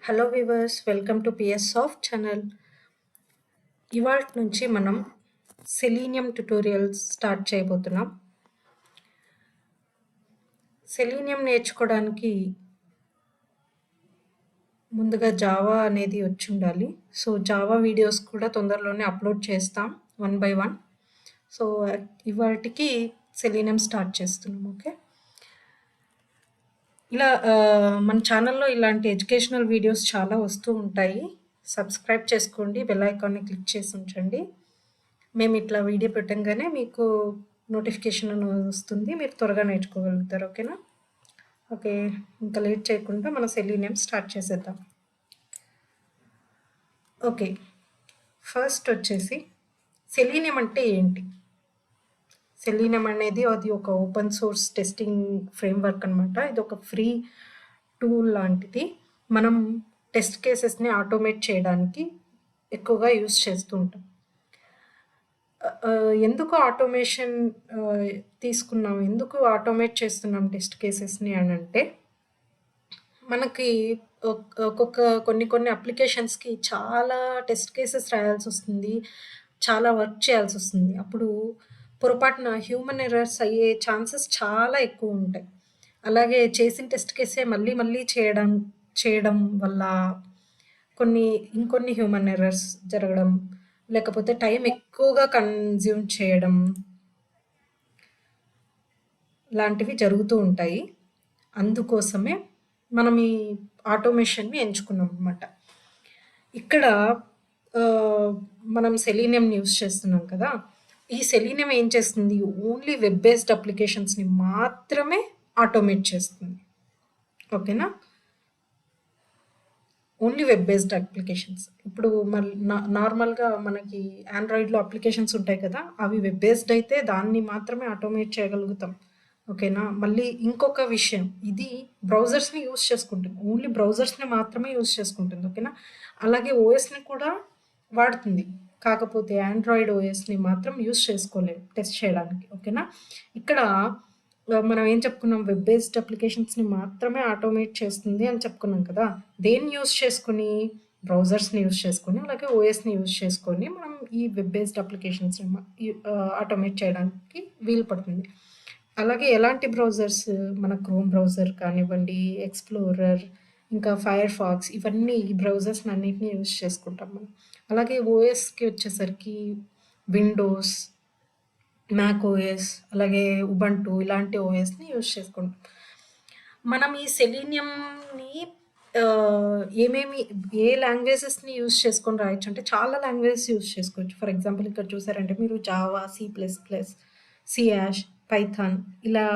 Hello viewers, welcome to PS soft channel. ఇవాళ నుంచి మనం సెలీనియం ట్యుటోరియల్స్ స్టార్ట్ చేయబోతున్నాం. సెలీనియం నేర్చుకోవడానికి ముందుగా జావా అనేది వచ్చి ఉండాలి. సో జావా వీడియోస్ కూడా తొందరలోనే అప్లోడ్ చేస్తాం వన్ బై వన్. సో ఇవాళకి సెలీనియం స్టార్ట్ చేస్తున్నాం. ఓకే, ఇలా మన ఛానల్లో ఇలాంటి ఎడ్యుకేషనల్ వీడియోస్ చాలా వస్తూ ఉంటాయి. సబ్స్క్రైబ్ చేసుకోండి, బెల్ ఐకాన్ని క్లిక్ చేసి ఉంచండి. మేము ఇట్లా వీడియో పెట్టంగానే మీకు నోటిఫికేషన్ వస్తుంది, మీరు త్వరగా నేర్చుకోగలుగుతారు. ఓకేనా? ఓకే, ఇంకా లేట్ చేయకుండా మన సెలీనియం స్టార్ట్ చేసేద్దాం. ఓకే, ఫస్ట్ వచ్చేసి సెలీనియం అంటే ఏంటి? సెలీనియం అనేది అది ఒక ఓపెన్ సోర్స్ టెస్టింగ్ ఫ్రేమ్వర్క్ అనమాట. ఇది ఒక ఫ్రీ టూల్ లాంటిది. మనం టెస్ట్ కేసెస్ని ఆటోమేట్ చేయడానికి ఎక్కువగా యూస్ చేస్తూ ఉంటాం. ఎందుకు ఆటోమేషన్ తీసుకున్నాం, ఎందుకు ఆటోమేట్ చేస్తున్నాం టెస్ట్ కేసెస్ని అని అంటే, మనకి కొన్ని అప్లికేషన్స్కి చాలా టెస్ట్ కేసెస్ రాయాల్సి వస్తుంది, చాలా వర్క్ చేయాల్సి వస్తుంది. అప్పుడు పొరపాటున హ్యూమన్ ఎర్రర్స్ అయ్యే ఛాన్సెస్ చాలా ఎక్కువ ఉంటాయి. అలాగే చేసిన టెస్ట్ కేసే మళ్ళీ మళ్ళీ చేయడం వల్ల ఇంకొన్ని హ్యూమన్ ఎర్రర్స్ జరగడం, లేకపోతే టైం ఎక్కువగా కన్జ్యూమ్ చేయడం లాంటివి జరుగుతూ ఉంటాయి. అందుకోసమే మనం ఈ ఆటోమేషన్ని ఎంచుకున్నాం అనమాట. ఇక్కడ మనం సెలీనియం యూస్ చేస్తున్నాం కదా. ఈ సెలీనియం ఏం చేస్తుంది? ఓన్లీ వెబ్ బేస్డ్ అప్లికేషన్స్ని మాత్రమే ఆటోమేట్ చేస్తుంది. ఓకేనా? Only web based applications. ఇప్పుడు నార్మల్గా మనకి ఆండ్రాయిడ్లో అప్లికేషన్స్ ఉంటాయి కదా, అవి వెబ్ బేస్డ్ అయితే దాన్ని మాత్రమే ఆటోమేట్ చేయగలుగుతాం. ఓకేనా? మళ్ళీ ఇంకొక విషయం, ఇది బ్రౌజర్స్ని యూస్ చేసుకుంటుంది, ఓన్లీ బ్రౌజర్స్ని మాత్రమే యూస్ చేసుకుంటుంది. ఓకేనా? అలాగే ఓఎస్ని కూడా వాడుతుంది, కాకపోతే ఆండ్రాయిడ్ ఓఎస్ని మాత్రం యూస్ చేసుకోలేము టెస్ట్ చేయడానికి. ఓకేనా? ఇక్కడ మనం ఏం చెప్పుకున్నాం? వెబ్ బేస్డ్ అప్లికేషన్స్ని మాత్రమే ఆటోమేట్ చేస్తుంది అని చెప్పుకున్నాం కదా. దేన్ని యూస్ చేసుకుని? బ్రౌజర్స్ని యూస్ చేసుకొని, అలాగే ఓఎస్ని యూస్ చేసుకొని మనం ఈ వెబ్ బేస్డ్ అప్లికేషన్స్ని ఆటోమేట్ చేయడానికి వీలు పడుతుంది. అలాగే ఎలాంటి బ్రౌజర్స్? మన క్రోమ్ బ్రౌజర్ కానివ్వండి, ఎక్స్‌ప్లోరర్, ఇంకా ఫైర్ ఫాక్స్, ఇవన్నీ ఈ బ్రౌజర్స్ అన్నిటిని యూస్ చేసుకుంటాం మనం. అలాగే ఓఎస్కి వచ్చేసరికి విండోస్, మ్యాక్ ఓఎస్, అలాగే ఉబంటు, ఇలాంటి ఓఎస్ని యూస్ చేసుకుంటాం. మనం ఈ సెలీనియంని ఏ లాంగ్వేజెస్ని యూస్ చేసుకొని రాయొచ్చు అంటే, చాలా లాంగ్వేజెస్ యూస్ చేసుకోవచ్చు. ఫర్ ఎగ్జాంపుల్ ఇక్కడ చూసారంటే మీరు జావా, C++, సియాష్, పైథాన్, ఇలా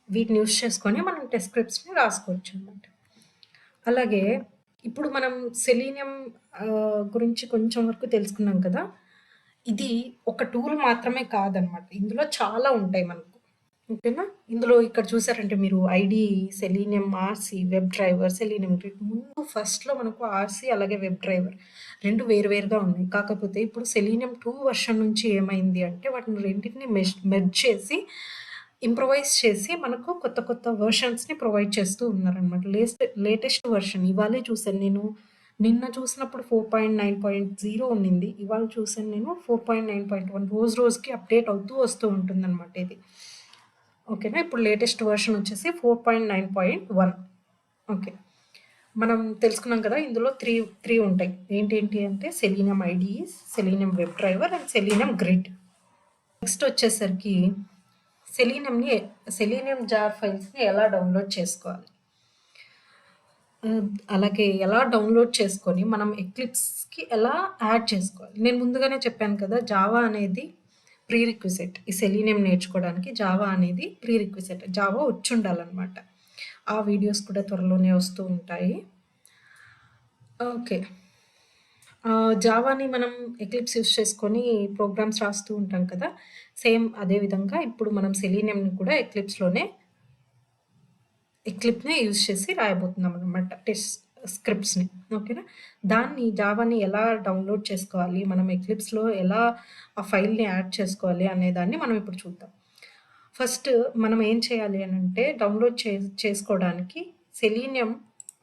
వీటిని యూస్ చేసుకొని మనం టెస్ట్ స్క్రిప్ట్స్ని రాసుకోవచ్చు అనమాట. అలాగే ఇప్పుడు మనం సెలీనియం గురించి కొంచెం వరకు తెలుసుకున్నాం కదా. ఇది ఒక టూల్ మాత్రమే కాదనమాట, ఇందులో చాలా ఉంటాయి మనకు. ఓకేనా? ఇందులో ఇక్కడ చూసారంటే మీరు ID, selenium RC, web driver, selenium grid. ముందు ఫస్ట్లో మనకు ఆర్సి అలాగే వెబ్ డ్రైవర్ రెండు వేరువేరుగా ఉన్నాయి. కాకపోతే ఇప్పుడు సెలీనియం 2 వర్షన్ నుంచి ఏమైంది అంటే, వాటిని రెండింటిని మెర్జ్ చేసి ఇంప్రొవైజ్ చేసి మనకు కొత్త కొత్త వర్షన్స్ని ప్రొవైడ్ చేస్తూ ఉన్నారనమాట. లేటెస్ట్ వర్షన్ ఇవాళే చూసాను నేను. నిన్న చూసినప్పుడు 4.9.0 ఉన్నింది, ఇవాళ చూసాను నేను 4.9.1. రోజుకి అప్డేట్ అవుతూ వస్తూ ఉంటుందన్నమాట ఇది. ఓకేనా? ఇప్పుడు లేటెస్ట్ వర్షన్ వచ్చేసి 4.9.1. ఓకే, మనం తెలుసుకున్నాం కదా. ఇందులో త్రీ ఉంటాయి. ఏంటి అంటే selenium IDEs, selenium web driver and selenium grid. Next వచ్చేసరికి సెలీనియం జార్ ఫైల్స్ని ఎలా డౌన్లోడ్ చేసుకోవాలి, అలాగే ఎలా డౌన్లోడ్ చేసుకొని మనం ఎక్లిప్స్కి ఎలా యాడ్ చేసుకోవాలి. నేను ముందుగానే చెప్పాను కదా, జావా అనేది ప్రీ రిక్విజిట్. ఈ సెలీనియం నేర్చుకోవడానికి జావా అనేది ప్రీ రిక్విజిట్. జావా వచ్చి ఉండాలన్నమాట. ఆ వీడియోస్ కూడా త్వరలోనే వస్తూ ఉంటాయి. ఓకే, జావాని మనం ఎక్లిప్స్ యూస్ చేసుకొని ప్రోగ్రామ్స్ రాస్తూ ఉంటాం కదా. సేమ్ అదే విధంగా ఇప్పుడు మనం సెలీనియంని కూడా ఎక్లిప్ని యూజ్ చేసి రాయబోతున్నాం అనమాట, టెస్ట్ స్క్రిప్ట్స్ని. ఓకేనా? జావాని ఎలా డౌన్లోడ్ చేసుకోవాలి, మనం ఎక్లిప్స్లో ఎలా ఆ ఫైల్ని యాడ్ చేసుకోవాలి అనే దాన్ని మనం ఇప్పుడు చూద్దాం. ఫస్ట్ మనం ఏం చేయాలి అని అంటే, డౌన్లోడ్ చేసుకోవడానికి సెలీనియం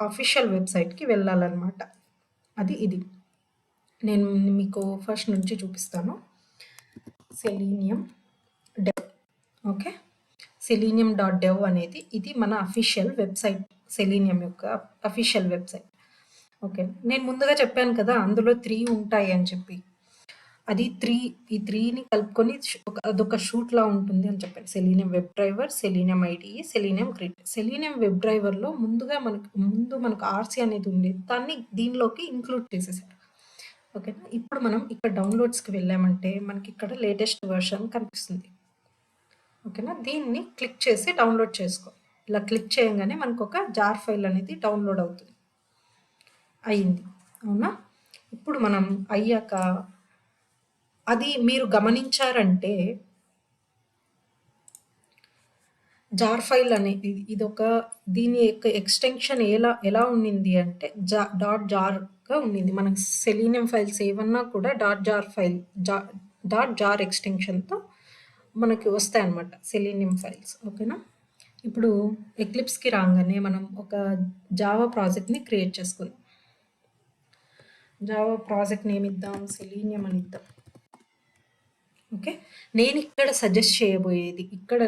అఫీషియల్ వెబ్‌సైట్‌కి వెళ్ళాలనమాట. అది ఇది. నేను మీకు ఫస్ట్ నుంచి చూపిస్తాను. Selenium dev. ఓకే. selenium.dev అనేది ఇది మన అఫీషియల్ వెబ్‌సైట్. సెలీనియం యొక్క అఫీషియల్ వెబ్‌సైట్. ఓకే. నేను ముందుగా చెప్పాను కదా! అందులో 3 ఉంటాయి అని చెప్పి. అది 3 ఈ 3ని కలుపుకొని అదొక షూట్‌లా ఉంటుంది అని చెప్పాను. Selenium web driver, selenium IDE, selenium grid. Selenium web డ్రైవర్‌లో ముందు మనకు ఆర్‌సీ అనేది ఉండేది. దాన్ని దీనిలోకి ఇంక్లూడ్ చేసేసారు. ఓకేనా. ఇప్పుడు మనం ఇక్కడ డౌన్‌లోడ్స్‌కి వెళ్ళామంటే మనకిక్కడ లేటెస్ట్ వెర్షన్ కనిపిస్తుంది. ఓకేనా. దీన్ని క్లిక్ చేసి డౌన్‌లోడ్ చేసుకో. ఇలా క్లిక్ చేయంగానే మనకొక జార్ ఫైల్ అనేది డౌన్‌లోడ్ అవుతుంది. అయింది. అవునా? ఇప్పుడు మనం అయ్యాక అది మీరు గమనించారంటే జార్ ఫైల్ అనేది ఇదొక దీని యొక్క ఎక్స్‌టెన్షన్ ఎలా ఉండింది అంటే డాట్ జార్‌గా ఉండింది. మనకు సెలీనియం ఫైల్స్ ఏవన్నా కూడా జా డాట్ జార్ ఎక్స్‌టెన్షన్‌తో మనకి వస్తాయన్నమాట సెలీనియం ఫైల్స్. ఓకేనా. ఇప్పుడు ఎక్లిప్స్‌కి రాగానే మనం ఒక జావా ప్రాజెక్ట్‌ని క్రియేట్ చేసుకుందాం. జావా ప్రాజెక్ట్ నేమ్ ఇద్దాం, సెలీనియం అని ఇద్దాం. ఓకే. నేను ఇక్కడ సజెస్ట్ చేయబోయేది ఇక్కడ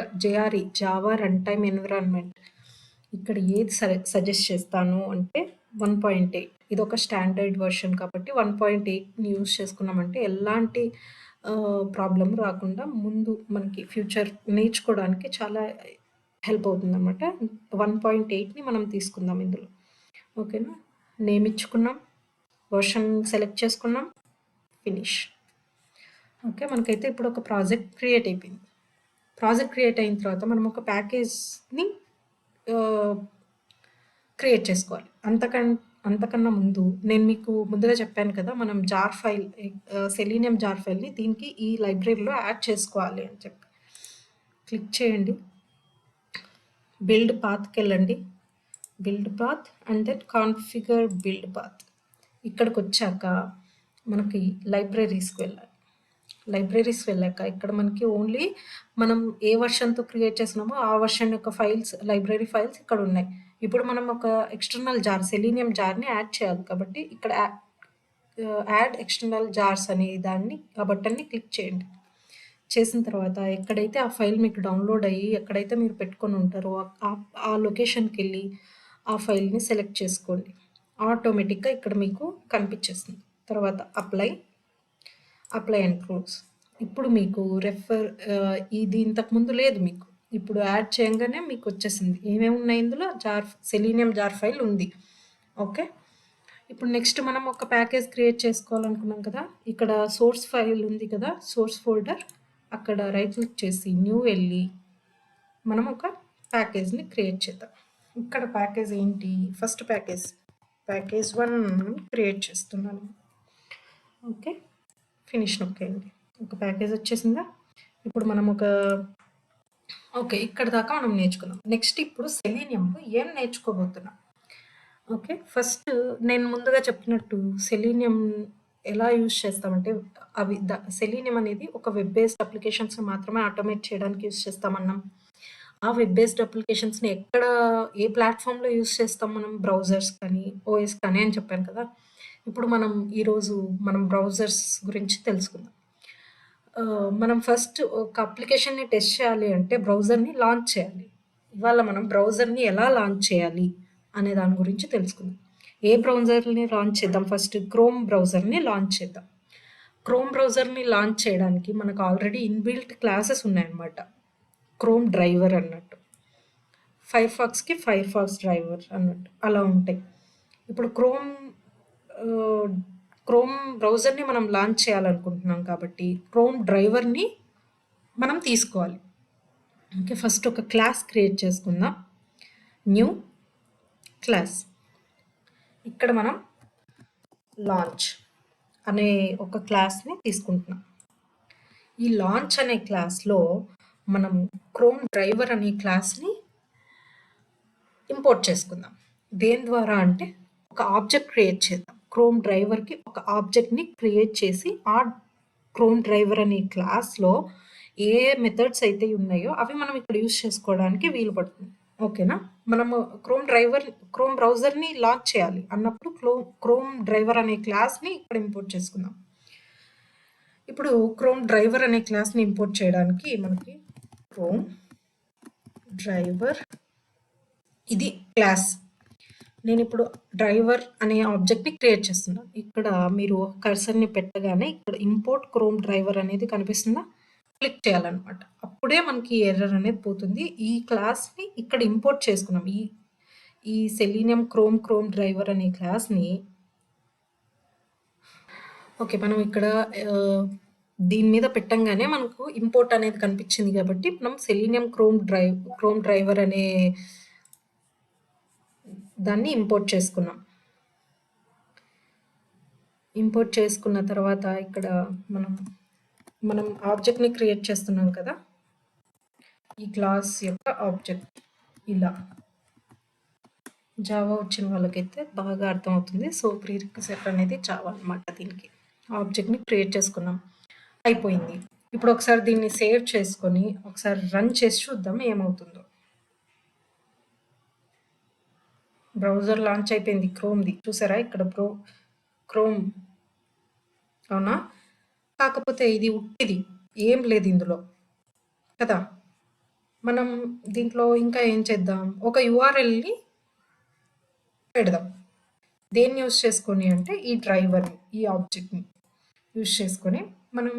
జావా రన్ టైమ్ ఎన్విరాన్మెంట్ ఇక్కడ ఏది సజెస్ట్ చేస్తాను అంటే 1.8 ఇది ఒక స్టాండర్డ్ వర్షన్ కాబట్టి 1.8ని యూజ్ చేసుకున్నామంటే ఎలాంటి ప్రాబ్లం రాకుండా ముందు మనకి ఫ్యూచర్ నేర్చుకోవడానికి చాలా హెల్ప్ అవుతుంది అనమాట. 1.8ని మనం తీసుకుందాం ఇందులో. ఓకేనా. నేమ్ ఇచ్చుకున్నాం, వర్షన్ సెలెక్ట్ చేసుకున్నాం, ఫినిష్. ఓకే. మనకైతే ఇప్పుడు ఒక ప్రాజెక్ట్ క్రియేట్ అయిపోయింది. ప్రాజెక్ట్ క్రియేట్ అయిన తర్వాత మనం ఒక ప్యాకేజ్‌ని క్రియేట్ చేసుకోవాలి. అంతకన్నా ముందు నేను మీకు ముందుగా చెప్పాను కదా! మనం సెలీనియం జార్ ఫైల్‌ని దీనికి ఈ లైబ్రరీలో యాడ్ చేసుకోవాలి అని చెప్పి. క్లిక్ చేయండి. బిల్డ్ పాత్‌కెళ్ళండి. Build path and then configure build path. ఇక్కడికొచ్చాక మనకి లైబ్రరీస్‌కి వెళ్ళాలి. లైబ్రరీస్ వెళ్ళాక ఇక్కడ మనకి ఓన్లీ మనం ఏ వర్షన్‌తో క్రియేట్ చేసినామో ఆ వర్షన్ యొక్క లైబ్రరీ ఫైల్స్ ఇక్కడ ఉన్నాయి. ఇప్పుడు మనం ఒక ఎక్స్టర్నల్ సెలీనియం జార్‌ని యాడ్ చేయాలి. కాబట్టి ఇక్కడ యాడ్ ఎక్స్టర్నల్ జార్స్ అనే ఆ బటన్‌ని క్లిక్ చేయండి. చేసిన తర్వాత ఎక్కడైతే ఆ ఫైల్ మీకు డౌన్‌లోడ్ అయ్యి ఎక్కడైతే మీరు పెట్టుకొని ఉంటారో ఆ లొకేషన్‌కెళ్ళి ఆ ఫైల్‌ని సెలెక్ట్ చేసుకోండి. ఆటోమేటిక్‌గా ఇక్కడ మీకు కనిపించేస్తుంది. తర్వాత అప్లై అండ్ క్లోజ్. ఇప్పుడు మీకు ఇది ఇంతకుముందు లేదు మీకు. ఇప్పుడు యాడ్ చేయంగానే మీకు వచ్చేసింది. ఏమేమి ఉన్నాయి ఇందులో సెలీనియం జార్ ఫైల్ ఉంది. ఓకే. ఇప్పుడు నెక్స్ట్ మనం ఒక ప్యాకేజ్ క్రియేట్ చేసుకోవాలనుకున్నాం కదా! ఇక్కడ సోర్స్ ఫైల్ ఉంది కదా! సోర్స్ ఫోల్డర్ అక్కడ రైట్ క్లిక్ చేసి న్యూ వెళ్ళి మనం ఒక ప్యాకేజ్‌ని క్రియేట్ చేద్దాం. ఇక్కడ ప్యాకేజ్ ఏంటి? ఫస్ట్ ప్యాకేజ్ 1 క్రియేట్ చేస్తున్నాను. ఓకే. ఫినిష్ నొక్కేయండి. ఒక ప్యాకేజ్ వచ్చేసిందా? ఇప్పుడు మనం ఓకే. ఇక్కడ దాకా మనం నేర్చుకున్నాం. నెక్స్ట్ ఇప్పుడు సెలీనియంలో ఏం నేర్చుకోబోతున్నాం? ఓకే. ఫస్ట్ నేను ముందుగా చెప్పినట్టు సెలీనియం ఎలా యూజ్ చేస్తామంటే సెలీనియం అనేది ఒక వెబ్ బేస్డ్ అప్లికేషన్స్‌ని మాత్రమే ఆటోమేట్ చేయడానికి యూజ్ చేస్తామన్నాం. ఆ వెబ్ బేస్డ్ అప్లికేషన్స్‌ని ఏ ప్లాట్‌ఫామ్‌లో యూజ్ చేస్తాం మనం? బ్రౌజర్స్ కానీ, ఓఎస్ కానీ అని చెప్పాను కదా! ఇప్పుడు ఈరోజు మనం బ్రౌజర్స్ గురించి తెలుసుకుందాం. మనం ఫస్ట్ ఒక అప్లికేషన్‌ని టెస్ట్ చేయాలి అంటే బ్రౌజర్‌ని లాంచ్ చేయాలి. ఇవాళ మనం బ్రౌజర్‌ని ఎలా లాంచ్ చేయాలి అనే దాని గురించి తెలుసుకుందాం. ఏ బ్రౌజర్‌ని లాంచ్ చేద్దాం? ఫస్ట్ క్రోమ్ బ్రౌజర్‌ని లాంచ్ చేద్దాం. క్రోమ్ బ్రౌజర్‌ని లాంచ్ చేయడానికి మనకు ఆల్రెడీ ఇన్‌బిల్ట్ క్లాసెస్ ఉన్నాయన్నమాట. క్రోమ్ డ్రైవర్ అన్నట్టు. ఫైర్‌ఫాక్స్‌కి ఫైర్‌ఫాక్స్ డ్రైవర్ అన్నట్టు అలా ఉంటాయి. ఇప్పుడు క్రోమ్ బ్రౌజర్‌ని మనం లాంచ్ చేయాలనుకుంటున్నాం కాబట్టి క్రోమ్ డ్రైవర్‌ని మనం తీసుకోవాలి. ఓకే. ఫస్ట్ ఒక క్లాస్ క్రియేట్ చేసుకుందాం. New class. ఇక్కడ మనం లాంచ్ అనే ఒక క్లాస్‌ని తీసుకుంటున్నాం. ఈ లాంచ్ అనే క్లాస్‌లో మనం క్రోమ్ డ్రైవర్ అనే క్లాస్‌ని ఇంపోర్ట్ చేసుకుందాం. దేని ద్వారా అంటే ఒక ఆబ్జెక్ట్ క్రియేట్ చేద్దాం. క్రోమ్ డ్రైవర్‌కి ఒక ఆబ్జెక్ట్‌ని క్రియేట్ చేసి ఆ క్రోమ్ డ్రైవర్ అనే క్లాస్‌లో ఏ మెథడ్స్ అయితే ఉన్నాయో అవి మనం ఇక్కడ యూజ్ చేసుకోవడానికి వీలు పడుతుంది. ఓకేనా? మనము క్రోమ్ బ్రౌజర్‌ని లాంచ్ చేయాలి అన్నప్పుడు క్రోమ్ డ్రైవర్ అనే క్లాస్‌ని ఇక్కడ ఇంపోర్ట్ చేసుకుందాం. ఇప్పుడు క్రోమ్ డ్రైవర్ అనే క్లాస్‌ని ఇంపోర్ట్ చేయడానికి మనకి క్రోమ్ డ్రైవర్ ఇది క్లాస్. నేనిప్పుడు డ్రైవర్ అనే ఆబ్జెక్ట్‌ని క్రియేట్ చేస్తున్నాను. ఇక్కడ మీరు కర్సర్‌ని పెట్టగానే ఇక్కడ ఇంపోర్ట్ క్రోమ్ డ్రైవర్ అనేది కనిపిస్తుందా? క్లిక్ చేయాలన్నమాట. అప్పుడే మనకి ఎర్రర్ అనేది పోతుంది. ఈ క్లాస్‌ని ఇక్కడ ఇంపోర్ట్ చేసుకున్నాం. ఈ సెలీనియం క్రోమ్ డ్రైవర్ అనే క్లాస్‌ని ఓకే. మనం ఇక్కడ దీని మీద పెట్టంగానే మనకు ఇంపోర్ట్ అనేది కనిపించింది కాబట్టి మనం సెలీనియం క్రోమ్ డ్రైవర్ అనే దాన్ని ఇంపోర్ట్ చేసుకున్నాం. ఇంపోర్ట్ చేసుకున్న తర్వాత ఇక్కడ మనం ఆబ్జెక్ట్‌ని క్రియేట్ చేస్తున్నాం కదా! ఈ క్లాస్ యొక్క ఆబ్జెక్ట్ ఇలా. జావా వచ్చిన వాళ్ళకైతే బాగా అర్థమవుతుంది. సో, ప్రీరిక్విజిట్ అనేది జావా అనమాట దీనికి. ఆబ్జెక్ట్‌ని క్రియేట్ చేసుకున్నాం. అయిపోయింది. ఇప్పుడు ఒకసారి దీన్ని సేవ్ చేసుకొని ఒకసారి రన్ చేసి చూద్దాం ఏమవుతుందో. బ్రౌజర్ లాంచ్ అయిపోయింది క్రోమ్‌ది. చూసారా ఇక్కడ క్రోమ్ అవునా? కాకపోతే ఇది ఉట్టిది. ఏం లేదు ఇందులో. కదా! మనం దీంట్లో ఇంకా ఏం చేద్దాం? ఒక యూఆర్ఎల్‌ని పెడదాం. దేన్ని యూజ్ చేసుకొని అంటే ఈ డ్రైవర్‌ని, ఈ ఆబ్జెక్ట్‌ని యూజ్ చేసుకొని మనం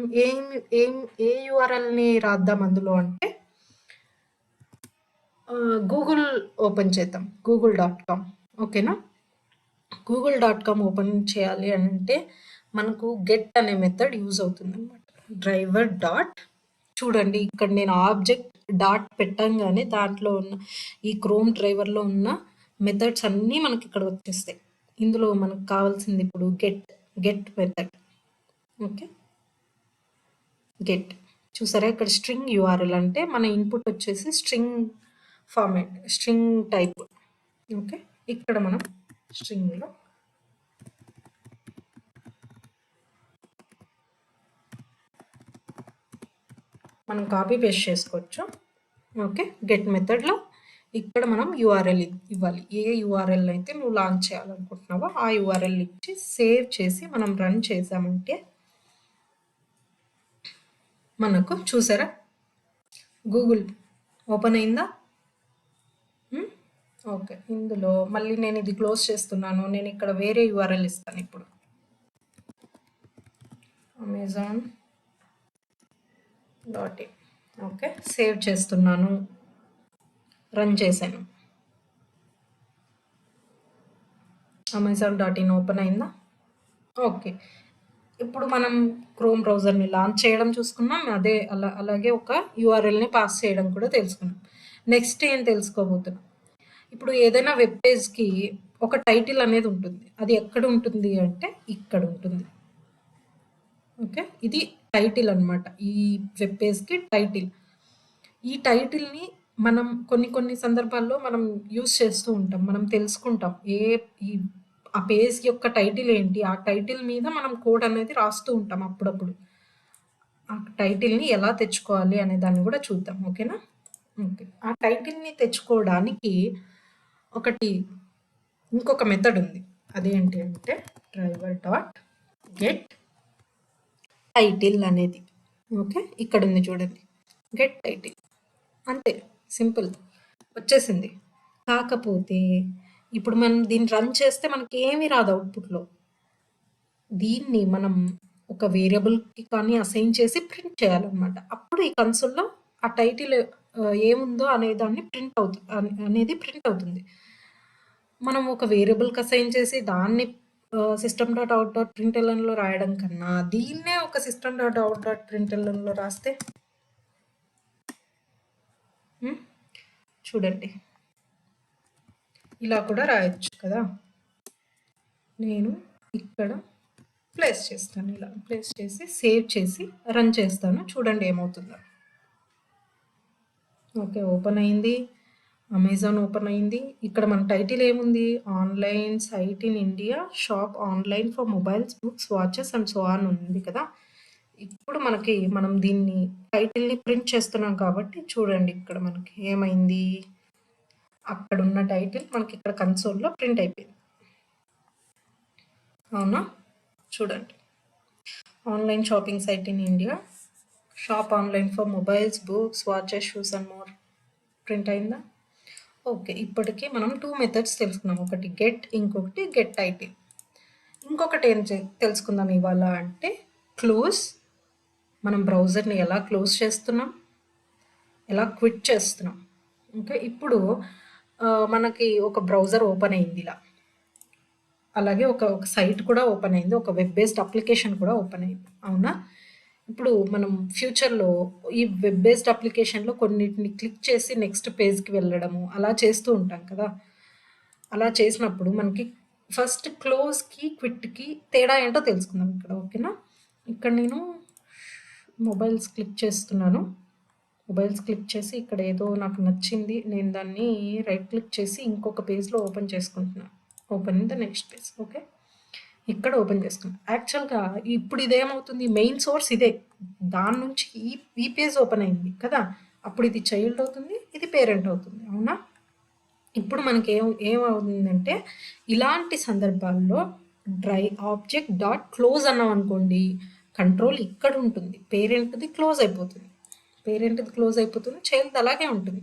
ఏ యూఆర్ఎల్‌ని రాద్దాం అందులో అంటే గూగుల్ ఓపెన్ చేద్దాం. google.com ఓకేనా? google.com ఓపెన్ చేయాలి అంటే మనకు గెట్ అనే మెథడ్ యూజ్ అవుతుందన్నమాట. డ్రైవర్ డాట్ చూడండి ఇక్కడ నేను ఆబ్జెక్ట్ డాట్ పెట్టంగానే దాంట్లో ఉన్న ఈ క్రోమ్ డ్రైవర్‌లో ఉన్న మెథడ్స్ అన్నీ మనకి ఇక్కడ వచ్చేస్తాయి. ఇందులో మనకు కావాల్సింది ఇప్పుడు గెట్ మెథడ్. ఓకే. గెట్ చూసారా ఇక్కడ స్ట్రింగ్ యూఆర్ఎల్ అంటే మన ఇన్పుట్ వచ్చేసి string format, string type. Okay. ఇక్కడ మనం స్ట్రింగ్‌లో మనం కాపీ పేస్ట్ చేసుకోవచ్చు. ఓకే. గెట్ మెథడ్‌లో ఇక్కడ మనం యూఆర్ఎల్ ఇవ్వాలి. ఏ యూఆర్ఎల్ అయితే నువ్వు లాంచ్ చేయాలనుకుంటున్నావో ఆ యూఆర్ఎల్ ఇచ్చి సేవ్ చేసి మనం రన్ చేసామంటే మనకు చూసారా గూగుల్ ఓపెన్ అయిందా? ఓకే. ఇందులో మళ్ళీ నేను ఇది క్లోజ్ చేస్తున్నాను. నేను ఇక్కడ వేరే యూఆర్ఎల్ ఇస్తాను ఇప్పుడు. amazon.in okay. సేవ్ చేస్తున్నాను. రన్ చేశాను. amazon.in ఓపెన్ అయిందా? ఓకే. ఇప్పుడు మనం క్రోమ్ బ్రౌజర్‌ని లాంచ్ చేయడం చూసుకున్నాం. అలాగే ఒక యూఆర్ఎల్‌ని పాస్ చేయడం కూడా తెలుసుకున్నాం. నెక్స్ట్ ఏం తెలుసుకోబోతున్నాం. ఇప్పుడు ఏదైనా వెబ్ పేజ్‌కి ఒక టైటిల్ అనేది ఉంటుంది. అది ఎక్కడ ఉంటుంది అంటే ఇక్కడ ఉంటుంది. ఓకే. ఇది టైటిల్ అన్నమాట. ఈ వెబ్ పేజ్‌కి టైటిల్. ఈ టైటిల్‌ని మనం కొన్ని సందర్భాల్లో మనం యూజ్ చేస్తూ ఉంటాం. మనం తెలుసుకుంటాం. ఆ పేజ్ యొక్క టైటిల్ ఏంటి? ఆ టైటిల్ మీద మనం కోడ్ అనేది రాస్తూ ఉంటాం అప్పుడప్పుడు. ఆ టైటిల్‌ని ఎలా తెచ్చుకోవాలి అనే దాన్ని కూడా చూద్దాం. ఓకేనా? ఓకే. ఆ టైటిల్‌ని తెచ్చుకోవడానికి ఇంకొక మెథడ్ ఉంది. అదేంటి అంటే డ్రైవర్ డాట్ గెట్ టైటిల్ అనేది. ఓకే. ఇక్కడ ఉంది చూడండి. Get title. అంతే సింపుల్. వచ్చేసింది. కాకపోతే ఇప్పుడు మనం దీన్ని రన్ చేస్తే మనకి ఏమీ రాదు అవుట్‌పుట్‌లో. దీన్ని మనం ఒక వేరియబుల్‌కి కానీ అసైన్ చేసి ప్రింట్ చేయాలన్నమాట. అప్పుడు ఈ కన్సోల్‌లో ఆ టైటిల్ ఏముందో అనేది ప్రింట్ అవుతుంది. మనం ఒక వేరియబుల్‌కి అసైన్ చేసి దాన్ని సిస్టమ్ డాట్ అవుట్ డాట్ ప్రింట్ఎల్ఎన్‌లో రాయడం కన్నా దీన్నే ఒక సిస్టమ్ డాట్ అవుట్ డాట్ ప్రింట్ఎల్ఎన్‌లో రాస్తే చూడండి ఇలా కూడా రాయొచ్చు కదా! నేను ఇక్కడ ప్లేస్ చేస్తాను. ఇలా ప్లేస్ చేసి సేవ్ చేసి రన్ చేస్తాను. చూడండి ఏమవుతుందో. ఓకే. ఓపెన్ అయింది. అమెజాన్ ఓపెన్ అయింది. ఇక్కడ మన టైటిల్ ఏముంది? Online site in India shop online for mobiles, books, watches and so on ఉంది కదా! ఇప్పుడు మనం దీన్ని టైటిల్‌ని ప్రింట్ చేస్తున్నాం కాబట్టి చూడండి ఇక్కడ మనకి ఏమైంది? అక్కడున్న టైటిల్ మనకి ఇక్కడ కన్సోల్‌లో ప్రింట్ అయిపోయింది. అవునా? చూడండి. Online shopping site in India. Shop online for mobiles, books, watches, shoes and more. Print అయిందా? ఓకే. ఇప్పటికి మనం 2 మెథడ్స్ తెలుసుకున్నాం. ఒకటి గెట్, ఇంకొకటి గెట్ టైటిల్. ఇంకొకటి ఏం తెలుసుకుందాం ఇవాళ అంటే క్లోజ్. మనం బ్రౌజర్‌ని ఎలా క్లోజ్ చేస్తున్నాం? ఎలా క్విట్ చేస్తున్నాం? ఓకే. ఇప్పుడు మనకి ఒక బ్రౌజర్ ఓపెన్ అయింది ఇలా. అలాగే ఒక సైట్ కూడా ఓపెన్ అయింది. ఒక వెబ్ బేస్డ్ అప్లికేషన్ కూడా ఓపెన్ అయింది. అవునా? ఇప్పుడు మనం ఫ్యూచర్‌లో ఈ వెబ్ బేస్డ్ అప్లికేషన్‌లో కొన్నిటిని క్లిక్ చేసి నెక్స్ట్ పేజ్‌కి వెళ్ళడము అలా చేస్తూ ఉంటాం కదా! అలా చేసినప్పుడు మనకి ఫస్ట్ క్లోజ్‌కి, క్విట్‌కి తేడా ఏంటో తెలుసుకుందాం ఇక్కడ. ఓకేనా? ఇక్కడ నేను మొబైల్స్ క్లిక్ చేస్తున్నాను. మొబైల్స్ క్లిక్ చేసి ఇక్కడ ఏదో నాకు నచ్చింది. నేను దాన్ని రైట్ క్లిక్ చేసి ఇంకొక పేజ్‌లో ఓపెన్ చేసుకుంటున్నాను. Open in the next page. Okay. ఇక్కడ ఓపెన్ చేసుకున్నాను. యాక్చువల్‌గా ఇప్పుడు ఇదేమవుతుంది మెయిన్ సోర్స్ ఇదే. దాని నుంచి ఈ పేజ్ ఓపెన్ అయింది కదా! అప్పుడు ఇది చైల్డ్ అవుతుంది. ఇది పేరెంట్ అవుతుంది. అవునా? ఇప్పుడు మనకి ఏమవుతుందంటే ఇలాంటి సందర్భాల్లో ఆబ్జెక్ట్ డాట్ క్లోజ్ అన్నాం అనుకోండి కంట్రోల్ ఇక్కడ ఉంటుంది. పేరెంట్‌ది క్లోజ్ అయిపోతుంది. పేరెంట్‌ది క్లోజ్ అయిపోతుంది. చైల్డ్‌ది అలాగే ఉంటుంది.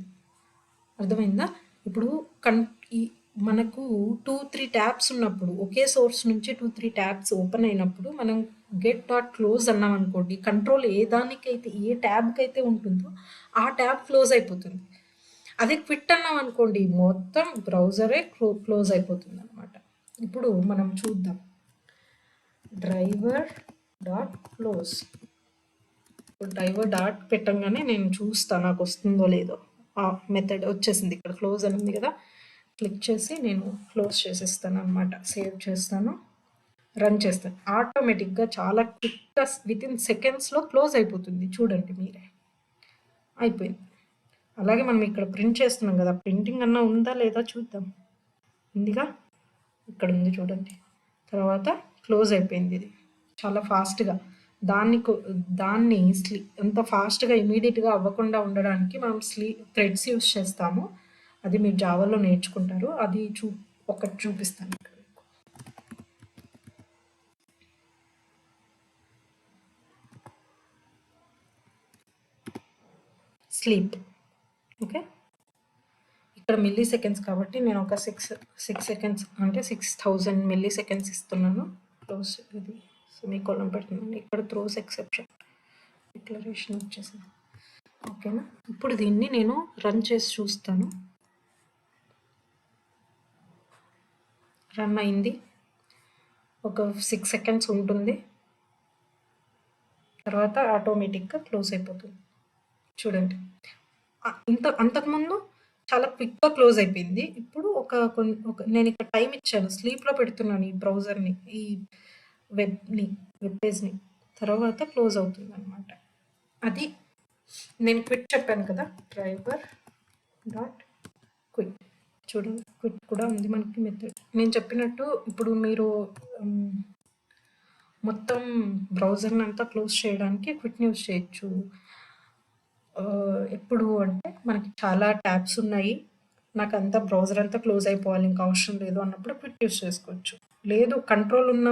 అర్థమైందా? ఇప్పుడు కన్ ఈ మనకు 2, 3 ట్యాబ్స్ ఉన్నప్పుడు ఒకే సోర్స్ నుంచి 2, 3 ట్యాబ్స్ ఓపెన్ అయినప్పుడు మనం గెట్ డాట్ క్లోజ్ అన్నామనుకోండి కంట్రోల్ ఏ దానికైతే ఏ ట్యాబ్‌కైతే ఉంటుందో ఆ ట్యాబ్ క్లోజ్ అయిపోతుంది. అదే క్విట్ అన్నామనుకోండి మొత్తం బ్రౌజరే క్లోజ్ అయిపోతుందనమాట. ఇప్పుడు మనం చూద్దాం. Driver dot close. Driver dot పెట్టంగానే నేను చూస్తా నాకు వస్తుందో లేదో. ఆ మెథడ్ వచ్చేసింది. ఇక్కడ క్లోజ్ అని ఉంది కదా! క్లిక్ చేసి నేను క్లోజ్ చేసేస్తాను అనమాట. సేవ్ చేస్తాను. రన్ చేస్తాను. ఆటోమేటిక్‌గా చాలా క్విక్‌గా వితిన్ సెకండ్స్‌లో క్లోజ్ అయిపోతుంది. చూడండి మీరే. అయిపోయింది. అలాగే మనం ఇక్కడ ప్రింట్ చేస్తున్నాం కదా! ప్రింటింగ్ అన్నా ఉందా లేదా చూద్దాం. ఉందిగా? ఇక్కడ ఉంది చూడండి. తర్వాత క్లోజ్ అయిపోయింది ఇది. చాలా ఫాస్ట్‌గా. దాన్ని అంత ఫాస్ట్‌గా ఇమ్మీడియేట్‌గా అవ్వకుండా ఉండడానికి మనం థ్రెడ్స్ యూజ్ చేస్తాము. అది మీరు జావాలో నేర్చుకుంటారు. అది ఒకటి చూపిస్తాను ఇక్కడ మీకు. స్లీప్. ఓకే. ఇక్కడ మిల్లీ సెకండ్స్ కాబట్టి నేను ఒక 6 సెకండ్స్ అంటే 6000 మిల్లీ సెకండ్స్ ఇస్తున్నాను. క్లోజ్ ఇది సెమీకోలన్ పెడుతున్నాను. ఇక్కడ త్రోస్ ఎక్సెప్షన్ డిక్లరేషన్ వచ్చేసింది. ఓకేనా? ఇప్పుడు దీన్ని నేను రన్ చేసి చూస్తాను. రన్ అయింది. ఒక 6 సెకండ్స్ ఉంటుంది. తర్వాత ఆటోమేటిక్‌గా క్లోజ్ అయిపోతుంది. చూడండి. అంతకుముందు చాలా క్విక్‌గా క్లోజ్ అయిపోయింది. ఇప్పుడు నేను ఇక్కడ టైం ఇచ్చాను. స్లీప్‌లో పెడుతున్నాను ఈ బ్రౌజర్‌ని. ఈ వెబ్ పేజ్‌ని. తర్వాత క్లోజ్ అవుతుందనమాట. అది నేను క్విట్ చెప్పాను కదా! Driver dot quit. చూడండి క్విట్ కూడా ఉంది మనకి మెథడ్. నేను చెప్పినట్టు ఇప్పుడు మీరు మొత్తం బ్రౌజర్‌ని అంతా క్లోజ్ చేయడానికి క్విట్‌ని యూజ్ చేయొచ్చు. ఎప్పుడు అంటే మనకి చాలా ట్యాబ్స్ ఉన్నాయి. నాకంతా బ్రౌజర్ అంతా క్లోజ్ అయిపోవాలి. ఇంకా అవసరం లేదు అన్నప్పుడు క్విట్ యూజ్ చేసుకోవచ్చు. లేదు కంట్రోల్ ఉన్న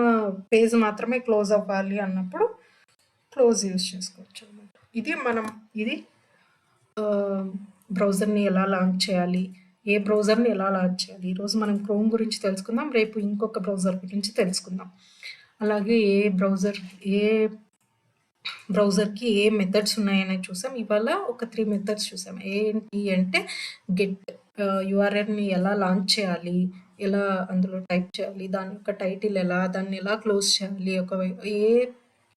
పేజ్ మాత్రమే క్లోజ్ అవ్వాలి అన్నప్పుడు క్లోజ్ యూజ్ చేసుకోవచ్చు అనమాట. ఇది బ్రౌజర్‌ని ఎలా లాంచ్ చేయాలి? ఏ బ్రౌజర్‌ని ఎలా లాంచ్ చేయాలి? ఈరోజు మనం క్రోమ్ గురించి తెలుసుకుందాం. రేపు ఇంకొక బ్రౌజర్ గురించి తెలుసుకుందాం. అలాగే ఏ బ్రౌజర్‌కి ఏ మెథడ్స్ ఉన్నాయనేది చూసాం. ఇవాళ ఒక 3 మెథడ్స్ చూసాం. ఏంటి అంటే యూఆర్ఎల్‌ని ఎలా లాంచ్ చేయాలి? ఎలా అందులో టైప్ చేయాలి? దాని యొక్క టైటిల్ దాన్ని ఎలా క్లోజ్ చేయాలి? ఏ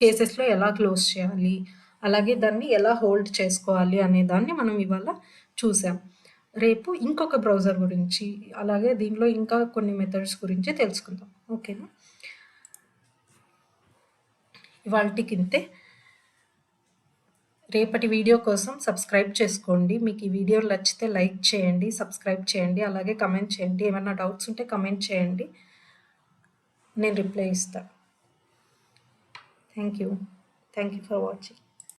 కేసెస్‌లో ఎలా క్లోజ్ చేయాలి? అలాగే దాన్ని ఎలా హోల్డ్ చేసుకోవాలి అనే దాన్ని మనం ఇవాళ చూసాం. రేపు ఇంకొక బ్రౌజర్ గురించి, అలాగే దీనిలో ఇంకా కొన్ని మెథడ్స్ గురించి తెలుసుకుందాం. ఓకేనా? ఇవాల్టికింతే. రేపటి వీడియో కోసం సబ్స్క్రైబ్ చేసుకోండి. మీకు ఈ వీడియో నచ్చితే లైక్ చేయండి, సబ్స్క్రైబ్ చేయండి, అలాగే కమెంట్ చేయండి. ఏమైనా డౌట్స్ ఉంటే కమెంట్ చేయండి. నేను రిప్లై ఇస్తా. Thank you for watching.